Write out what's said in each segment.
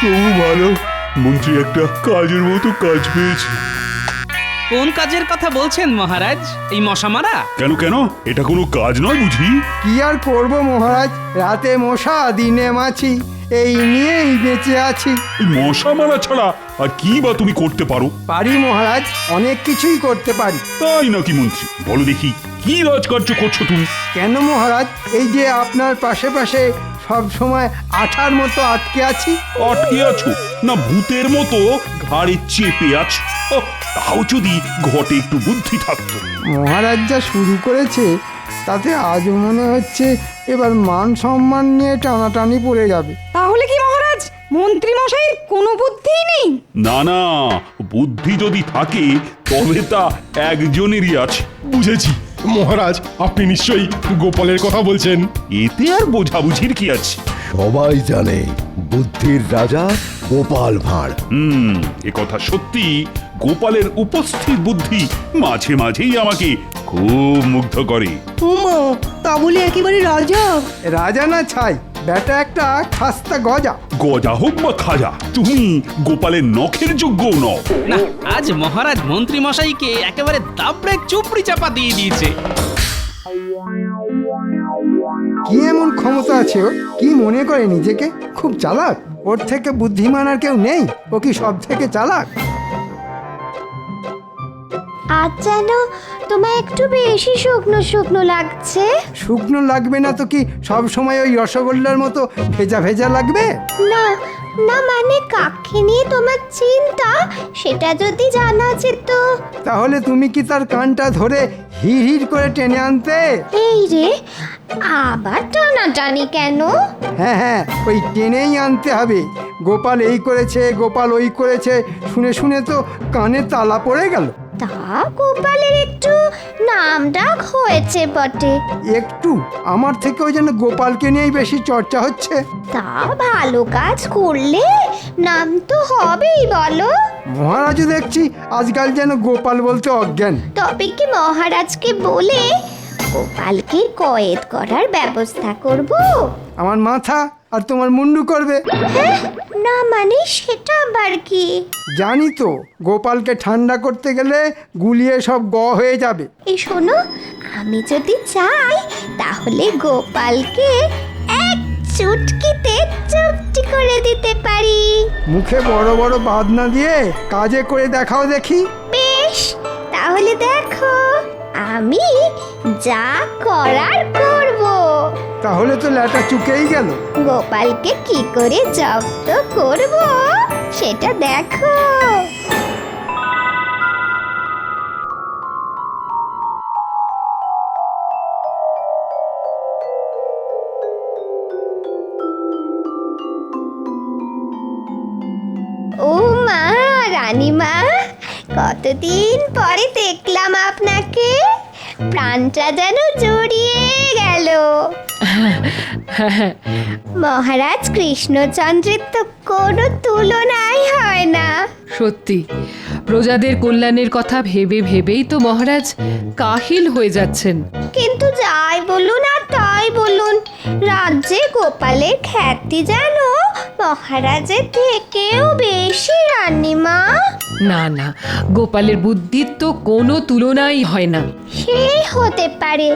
তবু ভালো, মন্ত্রী একটা কাজের মতো কাজ পেয়েছে। কোন কাজের কথা বলছেন মহারাজ? এই মশা মারা? কেন কেন, এটা কোনো কাজ নয় বুঝি? কি আর করব মহারাজ, রাতে মশা দিনে মাছি, এই নিয়েই বেঁচে আছি। এই মশা মারা ছাড়া আর কি বা তুমি করতে পারো? পারি মহারাজ, অনেক কিছুই করতে পারি। তাই নাকি মন্ত্রী? বলো দেখি, কি রাজকার্য করছো তুমি? কেন মহারাজ, এই যে আপনার পাশে পাশে সব সময় আঠার মতো আটকে আছি। আটকে আছো না ভূতের মতো ঘাড়ে চেপে আছো? ওহ, তাও যদি ঘটে একটু বুদ্ধি থাকতো। মহারাজ যা শুরু করেছে তাতে আজ মনে হচ্ছে এবার মান সম্মান নিয়ে টানাটানি পড়ে যাবে। তাহলে কি মহারাজ মন্ত্রী মশাইয়ের কোনো বুদ্ধিই নেই? না না, বুদ্ধি যদি থাকে তবে তা একজনেরই আছে। বুঝেছি মহারাজ, আপনি নিশ্চয়ই গোপালের কথা বলছেন। এতে আর বোঝাবুঝির কি আছে? সবাই জানে বুদ্ধির রাজা গোপাল ভাঁড়। এ কথা সত্যি। গোপালের উপস্থিত বুদ্ধি মাঝে মাঝেই আমাকে খুব মুগ্ধ করে। উমা, তা বলে একেবারে রাজা? রাজা না ছাই, বেটা একটা খাস্তা গজা। গজা হোক বা খাজা, তুমি গোপালের নখের যোগ্য নও। না, আজ মহারাজ মন্ত্রী মশাইকে একেবারে দাবড়ে চুপড়ি চাপা দিয়ে দিয়েছে। কি এমন ক্ষমতা আছে ওর? কি মনে করে নিজেকে খুব চালাক? ওর থেকে বুদ্ধিমান আর কেউ নেই? ও কি সব থেকে চালাক? আজ যেন তোমায় একটু বেশি শুকনো শুকনো লাগছে। শুকনো লাগবে না তো কি সব সময় ওই রসগোল্লার মতো ভেজা ভেজা লাগবে? না না, মানে কাকে নিয়ে তোমার চিন্তা সেটা যদি জানা যেত। তাহলে তুমি কি তার কানটা ধরে হিড় হিড় করে টেনে আনতে? এই রে, আবার টানাটানি কেন? হ্যাঁ হ্যাঁ, ওই টেনেই আনতে হবে। গোপাল এই করেছে, গোপাল ওই করেছে, শুনে শুনে তো কানে তালা পড়ে গেল। তা গোপালের একটু নাম ডাক হয়েছে বটে। একটু? আমার থেকে ওই যেন গোপালকে নিয়েই বেশি চর্চা হচ্ছে। তা ভালো কাজ করলে নাম তো হবেই বলো। মহারাজও দেখছি আজকাল যেন গোপাল বলতে অজ্ঞান। তবে কি মহারাজকে বলে গোপালকে কয়েদ করার ব্যবস্থা করব? আমার মাথা আর তোমার মুন্ডু করবে। হ্যাঁ, না মানে সেটা আবার কি? জানি তো, গোপালকে ঠান্ডা করতে গেলে গুলিয়ে সব হয়ে যাবে। এই শোনো, আমি যদি চাই তাহলে গোপালকে এক চুটকিতে চুপটি করে দিতে পারি। মুখে বড় বড় বাদ না দিয়ে কাজে করে দেখাও দেখি। বেশ, তাহলে দেখো আমি যা করার করব। তাহলে তো ল্যাটা চুকেই গেল। গোপালকে কি করে জব্দ করব সেটা দেখো। ও মা, রানীমা, কতদিন পরে দেখলাম আপনাকে। প্রাণটা যেন জড়িয়ে গেল। মহারাজ কৃষ্ণচন্দ্রের তো কোনো তুলনাই হয় না। সত্যি, প্রজাদের কল্যাণের কথা ভেবে ভেবেই তো মহারাজ কাহিল হয়ে যাচ্ছেন। কিন্তু যাই বলুন আর তাই বলুন, রাজ্যে গোপালের খ্যাতি যেন মহারাজের থেকেও বেশি, রানীমা। না না, গোপালের বুদ্ধির তো কোনো তুলনাই হয় না। সে হতে পারে,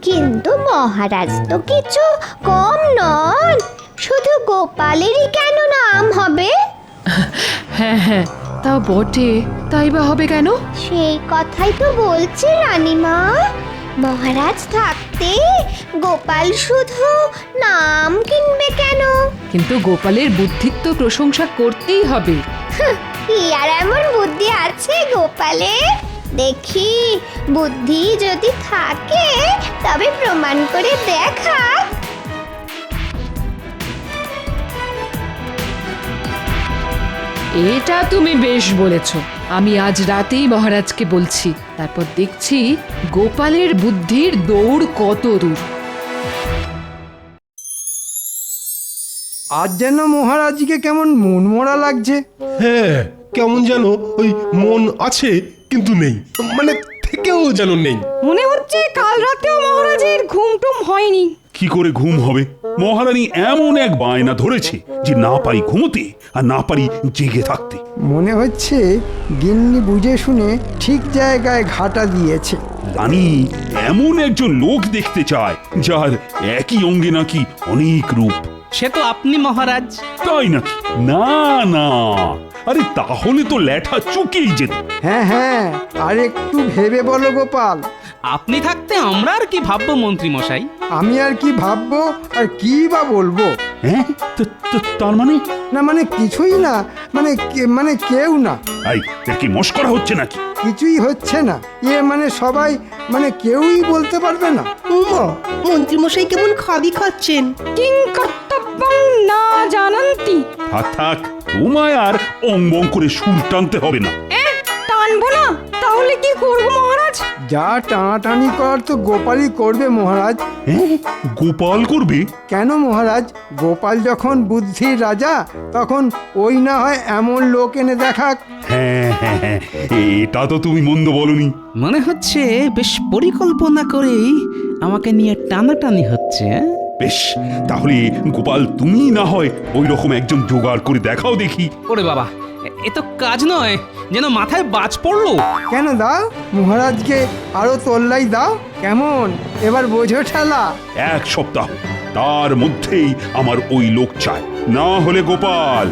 কিন্তু মহারাজ তো কিছু কম নন। শুধু গোপালেরই কেন নাম হবে? হ্যাঁ হ্যাঁ, তা বটে, তাই বা হবে কেন? সেই কথাই তো বলছি রানীমা। মহারাজ থাকতে গোপাল শুধু নাম কিনবে কেন? কিন্তু গোপালের বুদ্ধির তো প্রশংসা করতেই হবে। কি আর এমন বুদ্ধি আছে গোপালে? দেখি, বুদ্ধি যদি থাকে তবে প্রমাণ করে দেখা। এটা তুমি বেশ বলেছ। আমি আজ রাতেই মহারাজকে বলছি, তারপর দেখছি গোপালের বুদ্ধির দৌড় কত দূর। আজ যেন মহারাজকে কেমন মনমরা লাগছে। হ্যাঁ, কেমন যেন ওই মন আছে কিন্তু নেই, মানে থেকেও যেন নেই। মনে হচ্ছে কাল রাতেও মহারাজের ঘুম টুম হয়নি। কি করে ঘুম হবে? মহারানী এমন এক বায়না ধরেছে যে না পারি ঘুমোতে আর না পারি জেগে থাকতে। মনে হচ্ছে গিন্নি বুঝে শুনে ঠিক জায়গায় ঘাটা দিয়েছে। রানী এমন একজন লোক দেখতে চায় যার একই অঙ্গে নাকি অনেক রূপ। সে তো আপনি মহারাজ। তাই নাকি? না না, আরে তাহলে তো ল্যাঠা চুকেই যেত। হ্যাঁ হ্যাঁ, আর একটু ভেবে বলো গোপাল। আপনি থাকতে আমরা আর কি ভাববো মন্ত্রী মশাই? আমি আর কি ভাববো আর কি বা বলবো? হ্যাঁ, তার মানে? না মানে কিছুই না, মানে কেউ না। এই এর কি মস্করা হচ্ছে নাকি? কিছুই হচ্ছে না, মানে সবাই, মানে কেউই বলতে পারবে না। উমা, মন্ত্রীমশাই কেমন খাবি খাচ্ছেন। কিং কর্তব্যং না জানান্তি। থাক থাক, তোমায় আর অঙ্গং করে সুর টানতে হবে না। টানবো না, তাহলে কি করবো মহারাজ? যা টানাটানি করার তো গোপালই করবে মহারাজ। হ্যাঁ, গোপাল করবে? কেন মহারাজ, গোপাল যখন বুদ্ধির রাজা তখন ওই না হয় এমন লোক এনে দেখাক। হ্যাঁ হ্যাঁ হ্যাঁ, এটা তো তুমি মন্দ বলনি। মনে হচ্ছে বেশ পরিকল্পনা করেই আমাকে নিয়ে টানাটানি হচ্ছে। বেশ, তাহলে গোপাল তুমি না হয় ওই রকম একজন জোগাড় করে দেখাও দেখি। ওরে বাবা, এ তো কাজ নয়, যেন মাথায় বাজ পড়লো। কেন দাও, মহারাজকে আরো তোল্লাই দাও। কেমন এবার বোঝো ঠেলা? 1 সপ্তাহ, তার মধ্যেই আমার ওই লোক চাই, না হলে গোপাল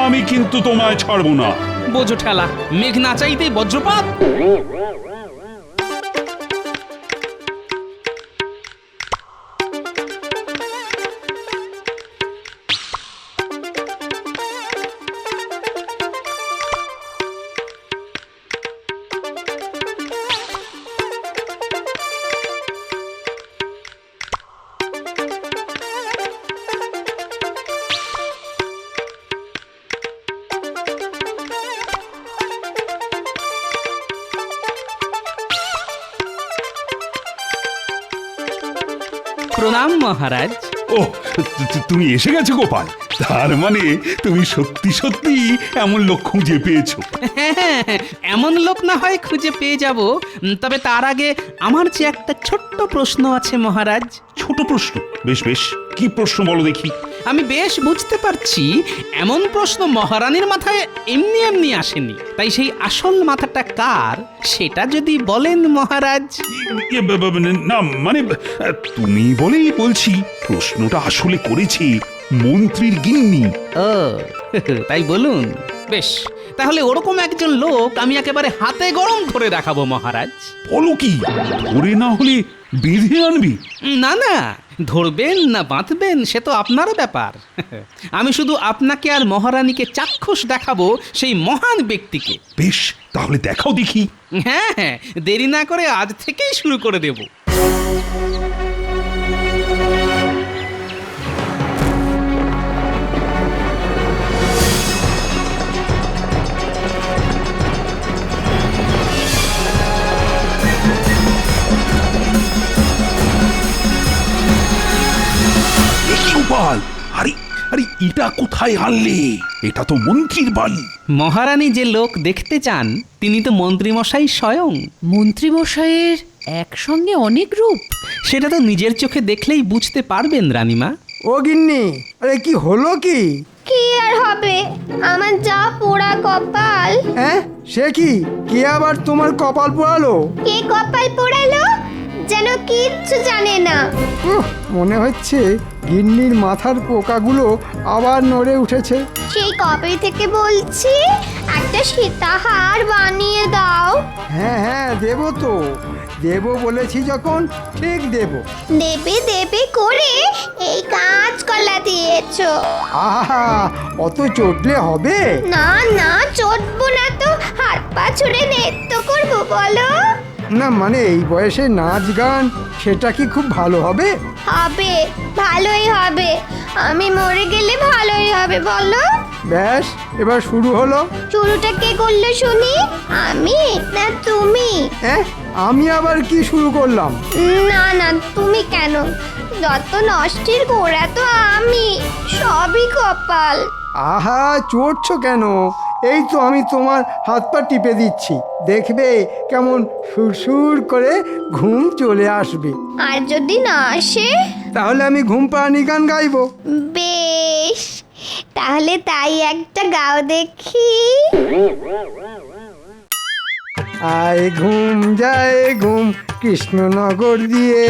আমি কিন্তু তোমায় ছাড়বো না। বোঝো ঠেলা, মেঘ না চাইতেই বজ্রপাত। প্রণাম মহারাজ। ও, তুমি এসে গেছো গোপাল, তার মানে তুমি সত্যি সত্যি এমন লোক খুঁজে পেয়েছো। হ্যাঁ, এমন লোক না হয় খুঁজে পেয়ে যাব, তবে তার আগে আমার যে একটা ছোট্ট প্রশ্ন আছে মহারাজ। ছোট প্রশ্ন? বেশ বেশ, কি প্রশ্ন বলো দেখি। আমি বেশ বুঝতে পারছি এমন প্রশ্ন মহারানীর মাথায় এমনি এমনি আসেনি, তাই সেই আসল মাথাটা কার সেটা যদি বলেন মহারাজ। না মানে তুমি বলেই বলছি, প্রশ্নটা আসলে করেছি মন্ত্রীর গিন্নি। ও তাই বলুন। বেশ, তাহলে ওরকম একজন লোক আমি একেবারে হাতে গরম ধরে দেখাবো মহারাজ। বলো কি, ধরে না হলে বেঁধে আনবি? না না, ধরবেন না বাঁধবেন সে তো আপনার ব্যাপার। আমি শুধু আপনাকে আর মহারানীকে চাক্ষুষ দেখাবো সেই মহান ব্যক্তিকে। বেশ, তাহলে দেখাও দেখি। হ্যাঁ হ্যাঁ, দেরি না করে আজ থেকেই শুরু করে দেব। গোপাল, আরে আরে এটা কোথায় আনলে? এটা তো মন্ত্রীর বাড়ি। মহারানী যে লোক দেখতে চান তিনি তো মন্ত্রীমশাই স্বয়ং। মন্ত্রীমশাইয়ের একসঙ্গে অনেক রূপ। সেটা তো নিজের চোখে দেখলেই বুঝতে পারবেন রানীমা। ও গিন্নি, আরে কি হলো কি? কি আর হবে, আমার যা পোড়া কপাল। হ্যাঁ, সে কি? কে আবার তোমার কপাল পোড়ালো? কে কপাল পোড়ালো যেন কিচ্ছু জানে না। মনে হচ্ছে গিন্নির মাথার পোকাগুলো আবার নড়ে উঠেছে। সেই কবে থেকে বলছি একটা সীতাহার বানিয়ে দাও। হ্যাঁ হ্যাঁ, দেবো তো, দেবো বলেছি যখন ঠিক দেবো। দেবে দেবে করে এই কাঁচকলা দিয়েছো। আহা, অত চটলে হবে? না না, চটবো না তো, হাত পা ছুড়ে নৃত্য করবো বলো। না মানে এই বয়সে নাচ গান, সেটা কি খুব ভালো হবে? হবে, ভালোই হবে। আমি মরে গেলে ভালোই হবে বলো। ব্যাস, এবার শুরু হলো। শুরুটা কে করলো শুনি, আমি না তুমি? হ্যাঁ, আমি আবার কি শুরু করলাম? না না, তুমি কেন? যত নষ্টের গোড়া তো আমি, সবই কপাল। আহা, চড়ছো কেন? এই তো আমি তোমার হাত পা টিপে দিচ্ছি, দেখবে কেমন সুরসুর করে ঘুম চলে আসবে। আর যদি না আসে? তাহলে আমি ঘুম পাড়ানি গান গাইবো। বেশ, তাহলে তাই একটা গাও দেখি। আয় ঘুম যায় ঘুম কৃষ্ণনগর দিয়ে।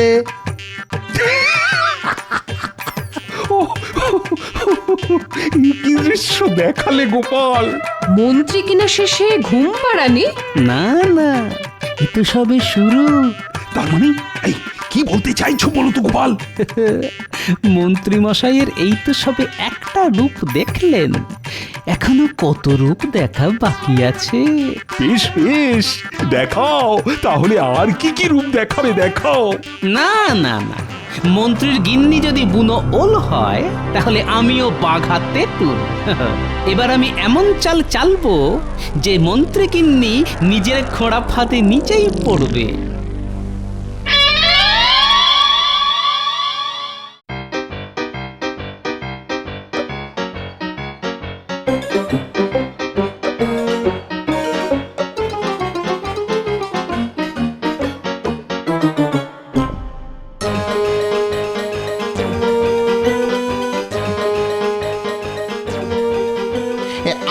কি দৃশ্য দেখালে গোপাল! মন্ত্রী কিনা শেষে ঘুম পাড়ানি? না না, এ তো সবে শুরু। তার মানে এই কি বলতে চাইছো বলো তো গোপাল? মন্ত্রী মশাইয়ের এই তো সবে একটা রূপ দেখলেন, এখনো কত রূপ দেখা বাকি আছে। বেশ বেশ, দেখাও তাহলে, আর কি কি রূপ দেখাবে দেখাও। না না না, মন্ত্রীর গিন্নি যদি বুনো ওল হয় তাহলে আমিও বাঘা তেঁতুল। এবার আমি এমন চাল চালবো যে মন্ত্রী গিন্নি নিজের খোঁড়া ফাঁদে নিচেই পড়বে।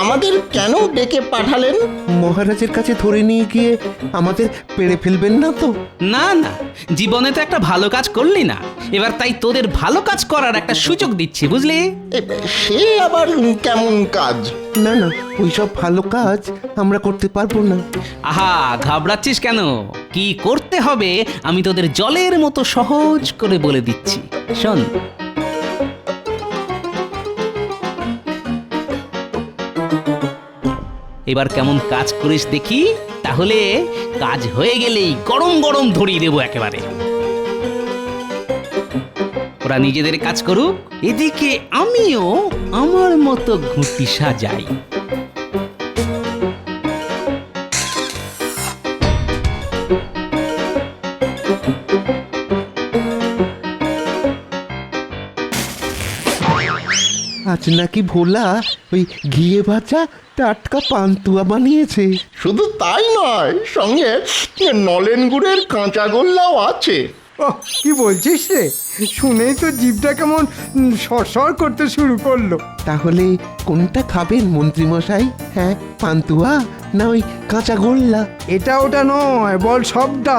আমাদের কেন ডেকে পাঠালেন? মহারাজের কাছে ধরে নিয়ে গিয়ে আমাদের পেড়ে ফেলবেন না তো? না না, জীবনে তো একটা ভালো কাজ করলি না, এবার তাই তোদের ভালো কাজ করার একটা সুযোগ দিচ্ছি, বুঝলি? সে আবার কেমন কাজ? না না, ওইসব ভালো কাজ আমরা করতে পারবো না। আহা, ঘাবড়াচ্ছিস কেন? কি করতে হবে আমি তোদের জলের মতো সহজ করে বলে দিচ্ছি, শোন। এবার কেমন কাজ করিস দেখি, তাহলে কাজ হয়ে গেলেই গরম গরম ধরিয়ে দেবো একেবারে। ওরা নিজেদের কাজ করুক, এদিকে আমিও আমার মতো ঘুঁটি সাজাই। আজ নাকি ভোলা ওই ঘিয়ে ভাজা টাটকা পান্তুয়া বানিয়েছে। শুধু তাই নয়, সঙ্গে নলেন গুড়ের কাঁচা গোল্লাও আছে। ওহ, কি বলছিস রে? শুনেই তো জিভটা কেমন সরসর করতে শুরু করলো। তাহলে কোনটা খাবেন মন্ত্রীমশাই? হ্যাঁ, পান্তুয়া না ওই কাঁচা গোল্লা? এটা ওটা নয়, বল সবটা।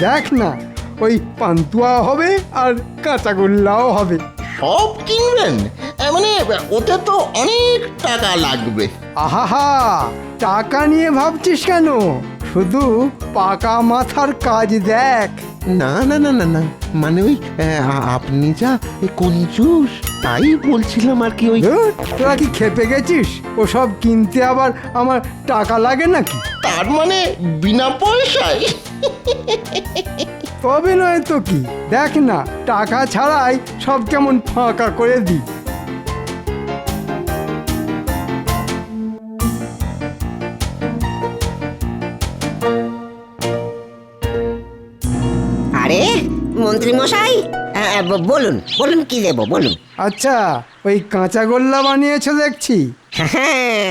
দেখ না, ওই পান্তুয়া হবে আর কাঁচাগোল্লাও হবে। সব কিনবেন? মানে ওতে তো অনেক টাকা লাগবে। আহা, টাকা নিয়ে ভাবছিস কেন? শুধু পাকা মাথার কাজ দেখ। না না না না না, মানে ওই আপনি যা কঞ্জুস, তাই বলছিলাম আর কি। ওই ধুর, তোরা কি খেপে গেছিস? ওসব কিনতে আবার আমার টাকা লাগে নাকি? তার মানে বিনা পয়সায়? তবে নয় তো কি, দেখ না, টাকা ছাড়াই সব কেমন ফাঁকা করে দিই। আরে মন্ত্রী মশাই, বলুন বলুন কি দেবো বলুন। আচ্ছা, ওই কাঁচাগোল্লা বানিয়েছো দেখছি। হ্যাঁ,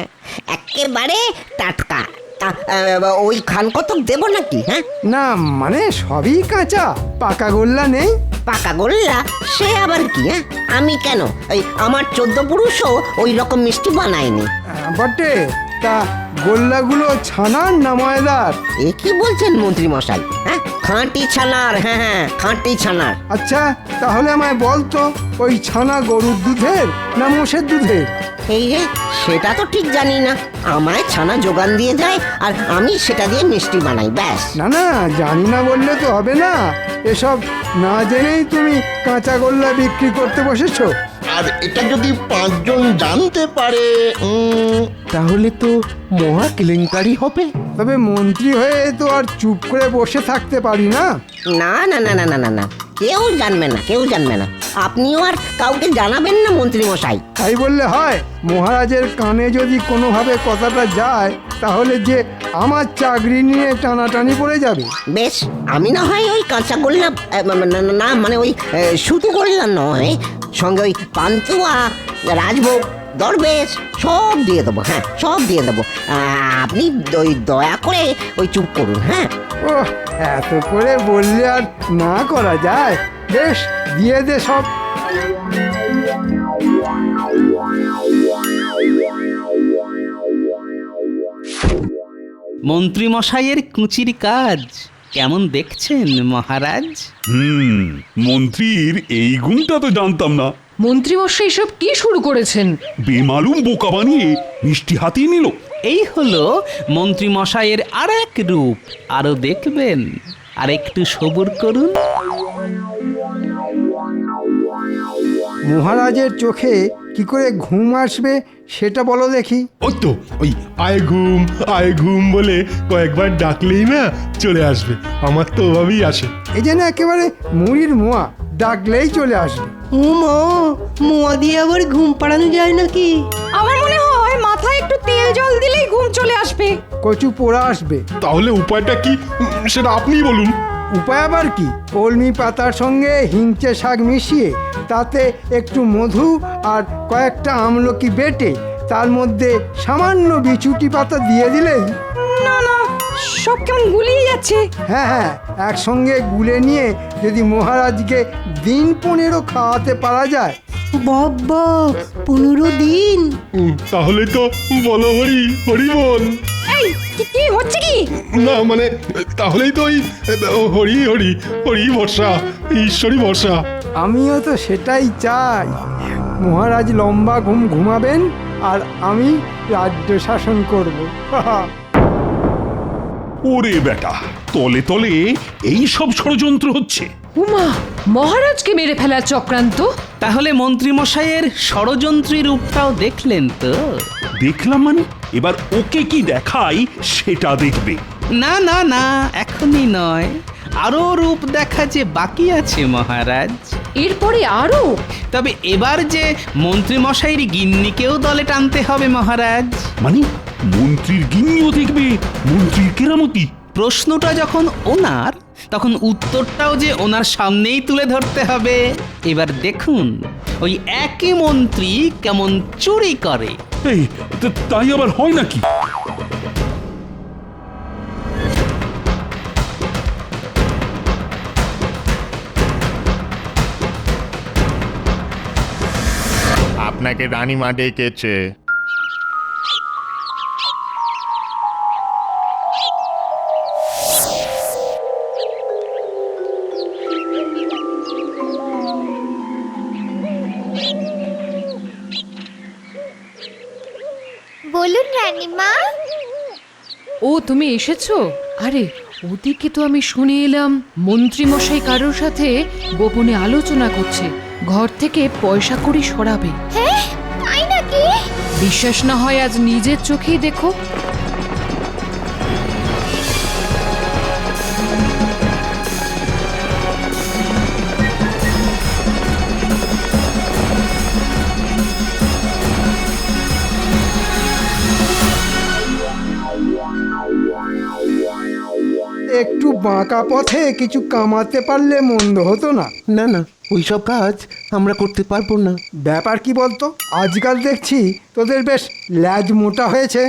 একেবারে টাটকা। ওই খান কতক দেবো নাকি? হ্যাঁ, না মানে সবই কাঁচা, পাকা গোল্লা নেই। পাকা গোল্লা সে আবার কি? হ্যাঁ, আমি কেন, এই আমার 14 পুরুষও ওই রকম মিষ্টি বানায়নি। বটে, তা গোল্লাগুলো ছানার না ময়দার? এ কি বলছেন মন্ত্রী মশাই? হ্যাঁ, খাঁটি ছানার। হ্যাঁ হ্যাঁ, খাঁটি ছানার। আচ্ছা, তাহলে আমায় বলতো, ওই ছানা গরুর দুধের না মোষের দুধের? এই যে সেটা তো ঠিক জানি না, আমায় ছানা যোগান দিয়ে যায় আর আমি সেটা দিয়ে মিষ্টি বানাই, ব্যাস। না না, জানি না বললে তো হবে না। এসব না জেনেই তুমি কাঁচাগোল্লা বিক্রি করতে বসেছো। আর এটা যদি 5 জন জানতে পারে, তাহলে তো মহা কেলেঙ্কারি হবে। তবে মন্ত্রী হয়ে তো আর চুপ করে বসে থাকতে পারি না। না না না না না না না, কেউ জানবে না, কেউ জানবে না। আপনিও আর কাউকে জানাবেন না মন্ত্রী মশাই। তাই বললে হয়? মহারাজের কানে যদি কোনোভাবে কথাটা যায়, তাহলে যে আমার চাকরি নিয়ে টানাটানি পড়ে যাবে। বেশ, আমি না হয় ওই কাঁচা গোল্লা, না মানে ওই শুধু গোল্লা নয়, সঙ্গে ওই পান্তুয়া, রাজভোগ, দরবেশ সব দিয়ে দেবো। হ্যাঁ, সব দিয়ে দেবো। আপনি ওই দয়া করে ওই চুপ করুন। হ্যাঁ, ও, এত করে বললে আর না করা যায়? বেশ দিয়ে দে সব। মন্ত্রী মশাইয়ের কুচির কাজ কেমন দেখছেন মহারাজ? মন্ত্রীর এই গুণটা তো জানতাম না। মন্ত্রীমশাই সব কি শুরু করেছেন? বেমালুম বোকা বানিয়ে মিষ্টি হাতিয়ে নিল। এই হলো মন্ত্রী মশাইয়ের আর এক রূপ। আরো দেখবেন, আর একটু সবুর করুন। মহারাজের চোখে কি করে ঘুম আসবে সেটা বলো দেখি। ওই তো ওই আয় ঘুম বলে কয়েকবার ডাকলেই না চলে আসবে। আমার তো ওভাবেই আসে। এই যেন একেবারে মুড়ির মোয়া, ডাকলেই চলে আসবে। ও মা, মোয়া দিয়ে আবার ঘুম পাড়ানো যায় নাকি? আমার মনে হয় মাথায় একটু তেল জল দিলেই ঘুম চলে আসবে। কচু পোড়া আসবে। তাহলে উপায়টা কি সেটা আপনিই বলুন। উপায় আবার কি? কলমি পাতার সঙ্গে হিংচে শাক মিশিয়ে তাতে একটু মধু আর কয়েকটা আমলকি বেটে তার মধ্যে সামান্য বিছুটি পাতা দিয়ে দিলেই। না না, সব কেমন গুলিয়ে যাচ্ছে। হ্যাঁ হ্যাঁ, একসঙ্গে গুলে নিয়ে যদি মহারাজকে দিন 15 খাওয়াতে পারা যায়। বাবা, 15 দিন? তাহলে তো বলো হরি হরি বল। এই কি হচ্ছে কি? না মানে তাহলেই তো ওই হরি হরি হরি বর্ষা, ঈশ্বরী বর্ষা। আমিও তো সেটাই চাই। মহারাজ লম্বা ঘুম ঘুমাবেন আর আমি রাজ্য শাসন করব। ওরে বেটা, তলে তলে এই সব ষড়যন্ত্র হচ্ছে। উমা, মহারাজকে মেরে ফেলার চক্রান্ত? তাহলে মন্ত্রী মশাইয়ের ষড়যন্ত্রী রূপটাও দেখলেন তো? দেখলাম মানে? এবার ওকে কি দেখাই সেটা দেখবে। না না না, এখনই নয়, আরো রূপ দেখা যে বাকি আছে মহারাজ। এরপরে আরো? তবে এবার যে মন্ত্রী মশাইয়ের গিন্নিকেও দলে টানতে হবে মহারাজ। মানে মন্ত্রীর গিন্নিও দেখবে মন্ত্রীর কেরামতি? প্রশ্নটা যখন ওনার, তখন উত্তরটাও যে ওনার সামনেই তুলে ধরতে হবে। এবার দেখুন ওই একই মন্ত্রী কেমন চুরি করে। এই তাই আবার হয় নাকি? আপনাকে রানীমা ডেকেছে। বলুন রানীমা। ও, তুমি এসেছো? আরে ওদিকে তো আমি শুনে এলাম মন্ত্রী মশাই কারোর সাথে গোপনে আলোচনা করছে, ঘর থেকে পয়সা কড়ি সরাবে। হ্যাঁ, তাই নাকি? বিশ্বাস না হয় আজ নিজের চোখেই দেখো। একটু বাঁকা পথে কিছু কামাতে পারলে মন্দ হতো না। না না, ওইসব কাজ আমরা করতে পারবো না। ব্যাপার কি বলতো, আজকাল দেখছি তোদের বেশ ল্যাজ মোটা হয়েছে।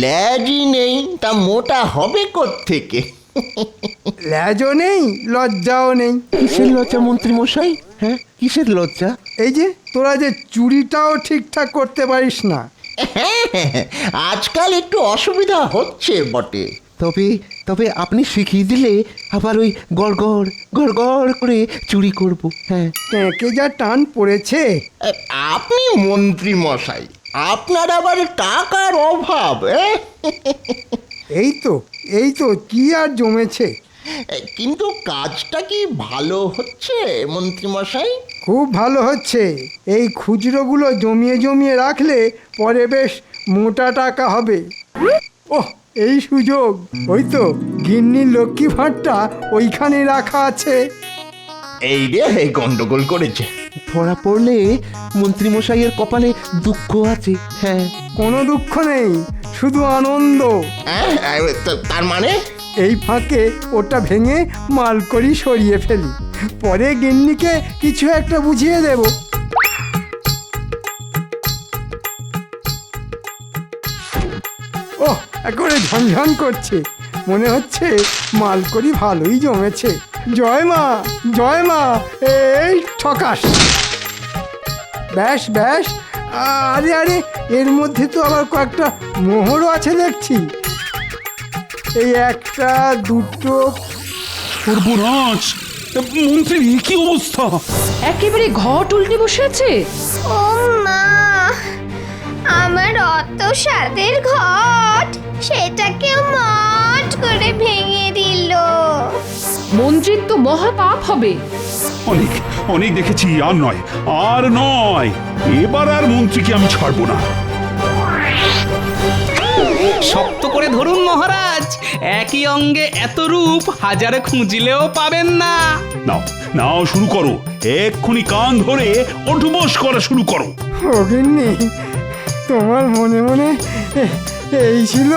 ল্যাজই নেই তা মোটা হবে কোত্থেকে? ল্যাজও নেই, লজ্জাও নেই। কিসের লজ্জা মন্ত্রী মশাই? হ্যাঁ, কিসের লজ্জা? এই যে তোরা যে চুরিটাও ঠিকঠাক করতে পারিস না। আজকাল একটু অসুবিধা হচ্ছে বটে। তবে তবে আপনি শিখিয়ে দিলে আবার ওই গড়গড় গড়গড় করে চুরি করব। হ্যাঁ, ট্যাঁকে যা টান পড়েছে। আপনি মন্ত্রী মশাই, আপনার আবার টাকার অভাব। এই তো কি আর জমেছে। কিন্তু কাজটা কি ভালো হচ্ছে মন্ত্রী মশাই? খুব ভালো হচ্ছে। এই খুচরোগুলো জমিয়ে জমিয়ে রাখলে পরে বেশ মোটা টাকা হবে। ওহ, এই সুযোগ! ওই তো গিন্নির লক্ষ্মী ভাঁড়টা ওইখানে রাখা আছে। এই রে গন্ডগোল করেছে। ধরা পড়লে মন্ত্রী মশাইয়ের কপালে দুঃখ আছে। হ্যাঁ, কোনো দুঃখ নেই, শুধু আনন্দ। তার মানে? এই ফাঁকে ওটা ভেঙে মালকড়ি সরিয়ে ফেলি, পরে গিন্নিকে কিছু একটা বুঝিয়ে দেব। ওহ, একেবারে ঝনঝন করছে। মনে হচ্ছে মালকড়ি ভালোই জমেছে। জয় মা, জয় মা। এই ঠকাস। ব্যাস ব্যাস। আরে আরে, এর মধ্যে তো আবার কয়েকটা মোহরও আছে দেখছি। এই একটা, দুটো। সর্বনাশ, মন্ত্রীর এ কি অবস্থা? একেবারে ঘট উল্টে বসে আছে। ও মা, আমার অত স্বাদের ঘট সেটাকেও মট করে ভেঙে দিল। মন্ত্রীর তো মহা পাপ হবে। অনেক অনেক দেখেছি, আর নয়, আর নয়। এবার আর মন্ত্রীকে আমি ছাড়বো না। শক্ত করে ধরুন মহারাজ, একই অঙ্গে এত রূপ হাজারে খুঁজলেও পাবেন না। নাও নাও, শুরু করো। এক্ষুনি কান ধরে ওঠবোস করা শুরু করো। অগিন্নি, তোমার মনে মনে এই ছিল?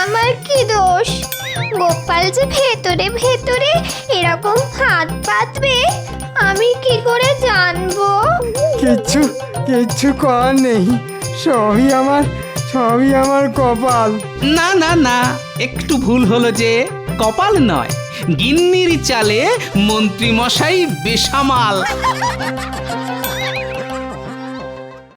আমার কি দোষ? গোপাল যে ভেতরে ভেতরে এরকম হাত পাতবে আমি কি করে জানবো? কিচ্ছু কিচ্ছু করার নেই। সবই আমার কপাল। না না না, একটু ভুল হলো যে। কপাল নয়, গিন্নির চালে মন্ত্রী মশাই বেসামাল।